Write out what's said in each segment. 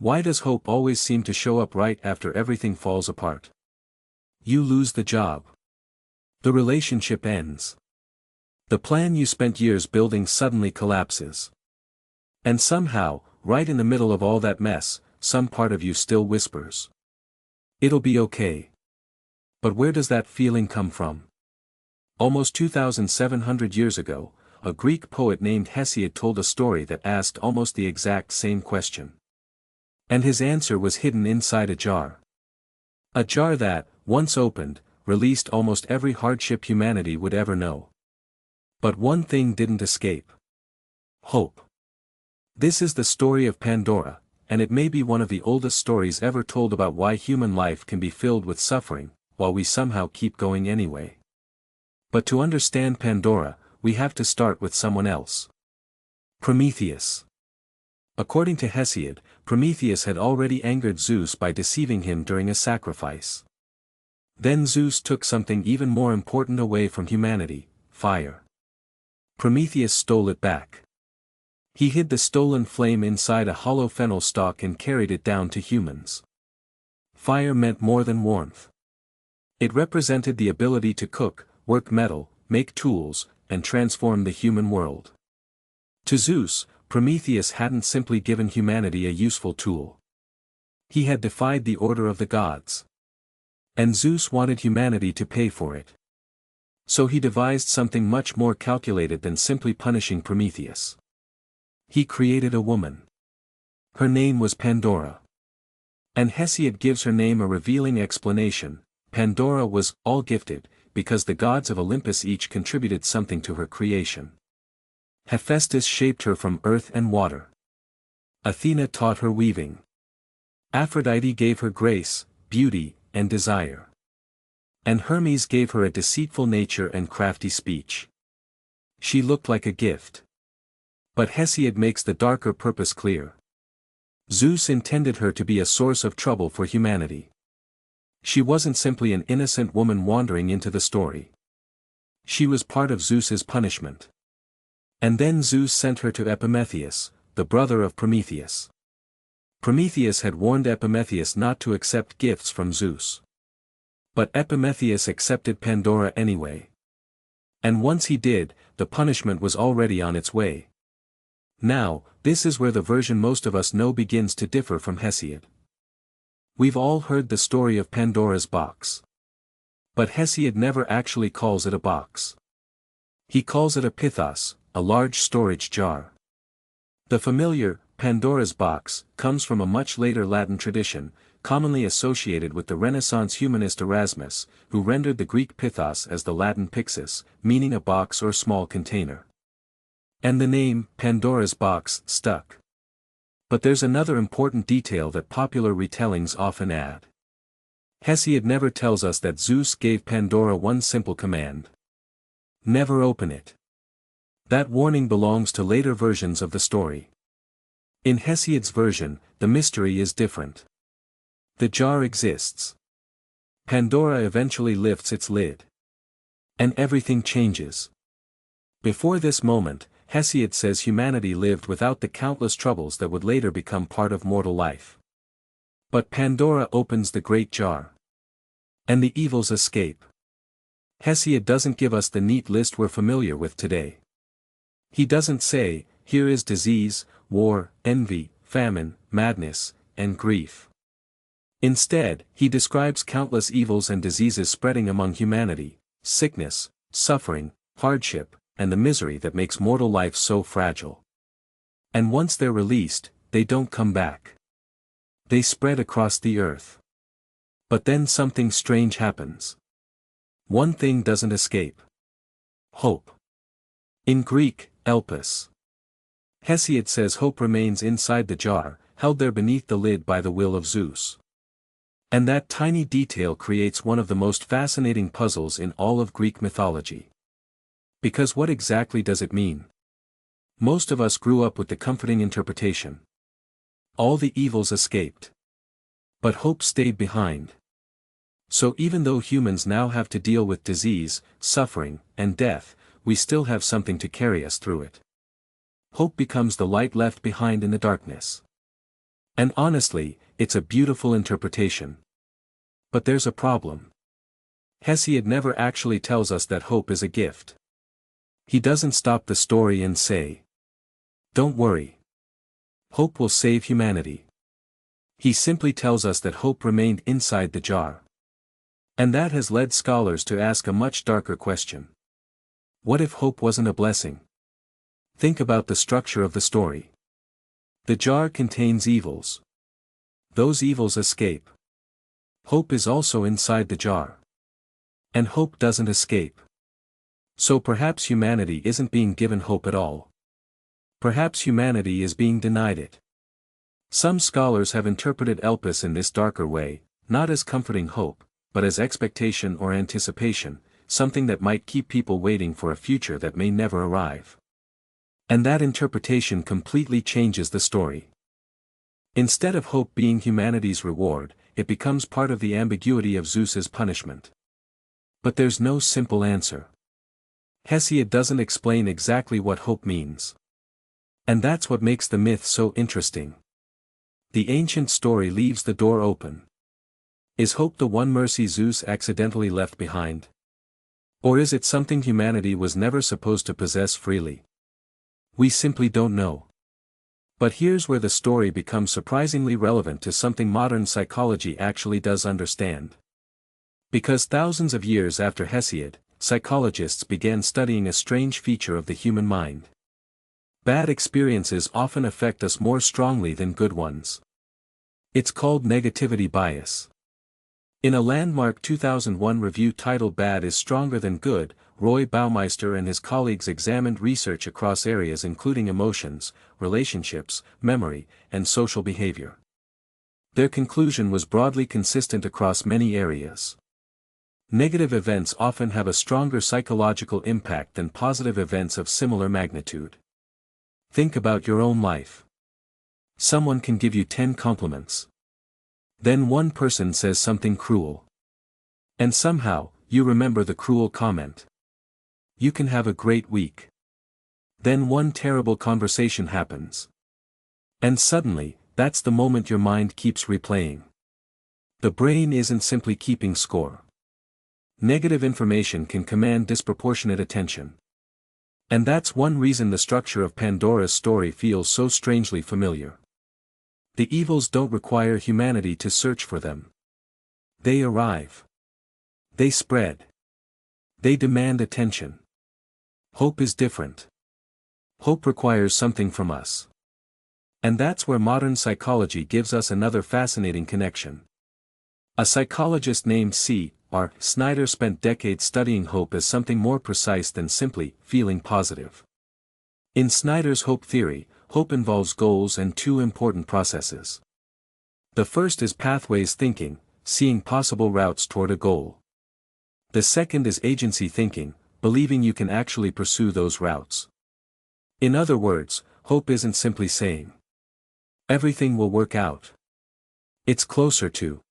Why does hope always seem to show up right after everything falls apart? You lose the job. The relationship ends. The plan you spent years building suddenly collapses. And somehow, right in the middle of all that mess, some part of you still whispers, "It'll be okay." But where does that feeling come from? Almost 2,700 years ago, a Greek poet named Hesiod told a story that asked almost the exact same question. And his answer was hidden inside a jar. A jar that, once opened, released almost every hardship humanity would ever know. But one thing didn't escape. Hope. This is the story of Pandora, and it may be one of the oldest stories ever told about why human life can be filled with suffering, while we somehow keep going anyway. But to understand Pandora, we have to start with someone else. Prometheus. According to Hesiod, Prometheus had already angered Zeus by deceiving him during a sacrifice. Then Zeus took something even more important away from humanity: fire. Prometheus stole it back. He hid the stolen flame inside a hollow fennel stalk and carried it down to humans. Fire meant more than warmth. It represented the ability to cook, work metal, make tools, and transform the human world. To Zeus, Prometheus hadn't simply given humanity a useful tool. He had defied the order of the gods. And Zeus wanted humanity to pay for it. So he devised something much more calculated than simply punishing Prometheus. He created a woman. Her name was Pandora. And Hesiod gives her name a revealing explanation: Pandora was all-gifted, because the gods of Olympus each contributed something to her creation. Hephaestus shaped her from earth and water. Athena taught her weaving. Aphrodite gave her grace, beauty, and desire. And Hermes gave her a deceitful nature and crafty speech. She looked like a gift. But Hesiod makes the darker purpose clear. Zeus intended her to be a source of trouble for humanity. She wasn't simply an innocent woman wandering into the story. She was part of Zeus's punishment. And then Zeus sent her to Prometheus, the brother of Prometheus. Prometheus had warned Prometheus not to accept gifts from Zeus. But Prometheus accepted Pandora anyway. And once he did, the punishment was already on its way. Now, this is where the version most of us know begins to differ from Hesiod. We've all heard the story of Pandora's box. But Hesiod never actually calls it a box. He calls it a pithos, a large storage jar. The familiar Pandora's box comes from a much later Latin tradition, commonly associated with the Renaissance humanist Erasmus, who rendered the Greek pithos as the Latin pyxis, meaning a box or small container. And the name Pandora's box stuck. But there's another important detail that popular retellings often add. Hesiod never tells us that Zeus gave Pandora one simple command: never open it. That warning belongs to later versions of the story. In Hesiod's version, the mystery is different. The jar exists. Pandora eventually lifts its lid. And everything changes. Before this moment, Hesiod says humanity lived without the countless troubles that would later become part of mortal life. But Pandora opens the great jar. And the evils escape. Hesiod doesn't give us the neat list we're familiar with today. He doesn't say, here is disease, war, envy, famine, madness, and grief. Instead, he describes countless evils and diseases spreading among humanity: sickness, suffering, hardship, and the misery that makes mortal life so fragile. And once they're released, they don't come back. They spread across the earth. But then something strange happens. One thing doesn't escape. Hope. In Greek, elpis. Hesiod says hope remains inside the jar, held there beneath the lid by the will of Zeus. And that tiny detail creates one of the most fascinating puzzles in all of Greek mythology. Because what exactly does it mean? Most of us grew up with the comforting interpretation: all the evils escaped. But hope stayed behind. So even though humans now have to deal with disease, suffering, and death, we still have something to carry us through it. Hope becomes the light left behind in the darkness. And honestly, it's a beautiful interpretation. But there's a problem. Hesiod never actually tells us that hope is a gift. He doesn't stop the story and say, "Don't worry. Hope will save humanity." He simply tells us that hope remained inside the jar. And that has led scholars to ask a much darker question. What if hope wasn't a blessing? Think about the structure of the story. The jar contains evils. Those evils escape. Hope is also inside the jar. And hope doesn't escape. So perhaps humanity isn't being given hope at all. Perhaps humanity is being denied it. Some scholars have interpreted Elpis in this darker way, not as comforting hope, but as expectation or anticipation, something that might keep people waiting for a future that may never arrive. And that interpretation completely changes the story. Instead of hope being humanity's reward, it becomes part of the ambiguity of Zeus's punishment. But there's no simple answer. Hesiod doesn't explain exactly what hope means. And that's what makes the myth so interesting. The ancient story leaves the door open. Is hope the one mercy Zeus accidentally left behind? Or is it something humanity was never supposed to possess freely? We simply don't know. But here's where the story becomes surprisingly relevant to something modern psychology actually does understand. Because thousands of years after Hesiod, psychologists began studying a strange feature of the human mind. Bad experiences often affect us more strongly than good ones. It's called negativity bias. In a landmark 2001 review titled Bad is Stronger Than Good, Roy Baumeister and his colleagues examined research across areas including emotions, relationships, memory, and social behavior. Their conclusion was broadly consistent across many areas. Negative events often have a stronger psychological impact than positive events of similar magnitude. Think about your own life. Someone can give you 10 compliments. Then one person says something cruel. And somehow, you remember the cruel comment. You can have a great week. Then one terrible conversation happens. And suddenly, that's the moment your mind keeps replaying. The brain isn't simply keeping score. Negative information can command disproportionate attention. And that's one reason the structure of Pandora's story feels so strangely familiar. The evils don't require humanity to search for them. They arrive. They spread. They demand attention. Hope is different. Hope requires something from us. And that's where modern psychology gives us another fascinating connection. A psychologist named C.R. Snyder spent decades studying hope as something more precise than simply feeling positive. In Snyder's hope theory, hope involves goals and two important processes. The first is pathways thinking, seeing possible routes toward a goal. The second is agency thinking, believing you can actually pursue those routes. In other words, hope isn't simply saying, "Everything will work out." It's closer to,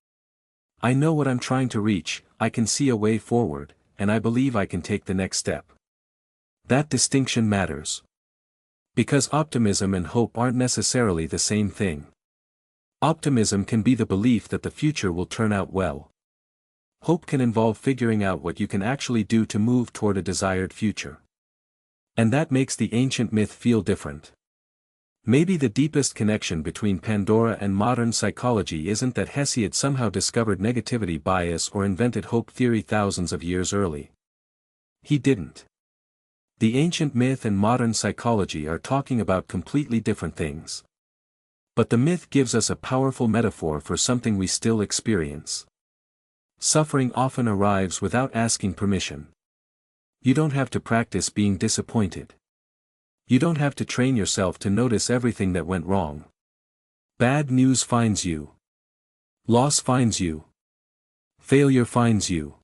"I know what I'm trying to reach, I can see a way forward, and I believe I can take the next step." That distinction matters. Because optimism and hope aren't necessarily the same thing. Optimism can be the belief that the future will turn out well. Hope can involve figuring out what you can actually do to move toward a desired future. And that makes the ancient myth feel different. Maybe the deepest connection between Pandora and modern psychology isn't that Hesiod somehow discovered negativity bias or invented hope theory thousands of years early. He didn't. The ancient myth and modern psychology are talking about completely different things. But the myth gives us a powerful metaphor for something we still experience. Suffering often arrives without asking permission. You don't have to practice being disappointed. You don't have to train yourself to notice everything that went wrong. Bad news finds you. Loss finds you. Failure finds you.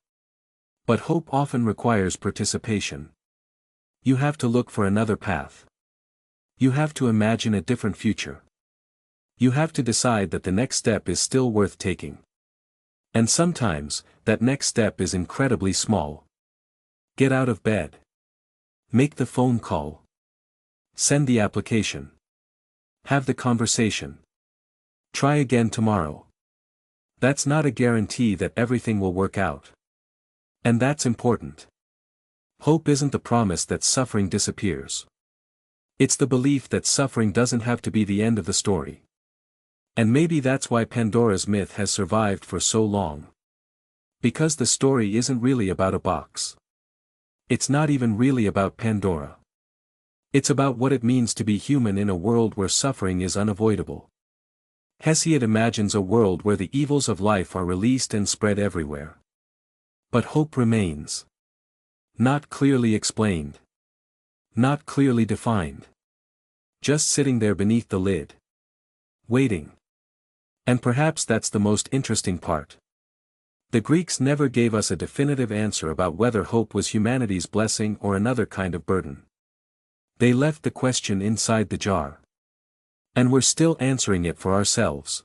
But hope often requires participation. You have to look for another path. You have to imagine a different future. You have to decide that the next step is still worth taking. And sometimes, that next step is incredibly small. Get out of bed. Make the phone call. Send the application. Have the conversation. Try again tomorrow. That's not a guarantee that everything will work out. And that's important. Hope isn't the promise that suffering disappears. It's the belief that suffering doesn't have to be the end of the story. And maybe that's why Pandora's myth has survived for so long. Because the story isn't really about a box. It's not even really about Pandora. It's about what it means to be human in a world where suffering is unavoidable. Hesiod imagines a world where the evils of life are released and spread everywhere. But hope remains. Not clearly explained. Not clearly defined. Just sitting there beneath the lid. Waiting. And perhaps that's the most interesting part. The Greeks never gave us a definitive answer about whether hope was humanity's blessing or another kind of burden. They left the question inside the jar. And we're still answering it for ourselves.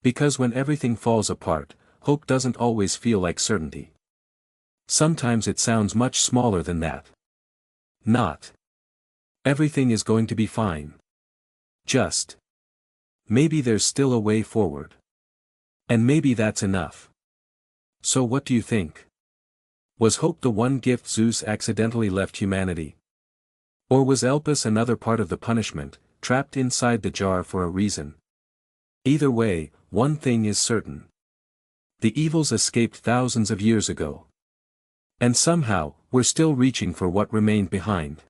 Because when everything falls apart, hope doesn't always feel like certainty. Sometimes it sounds much smaller than that. Not. Everything is going to be fine. Just. Maybe there's still a way forward. And maybe that's enough. So what do you think? Was hope the one gift Zeus accidentally left humanity? Or was Elpis another part of the punishment, trapped inside the jar for a reason? Either way, one thing is certain. The evils escaped thousands of years ago. And somehow, we're still reaching for what remained behind.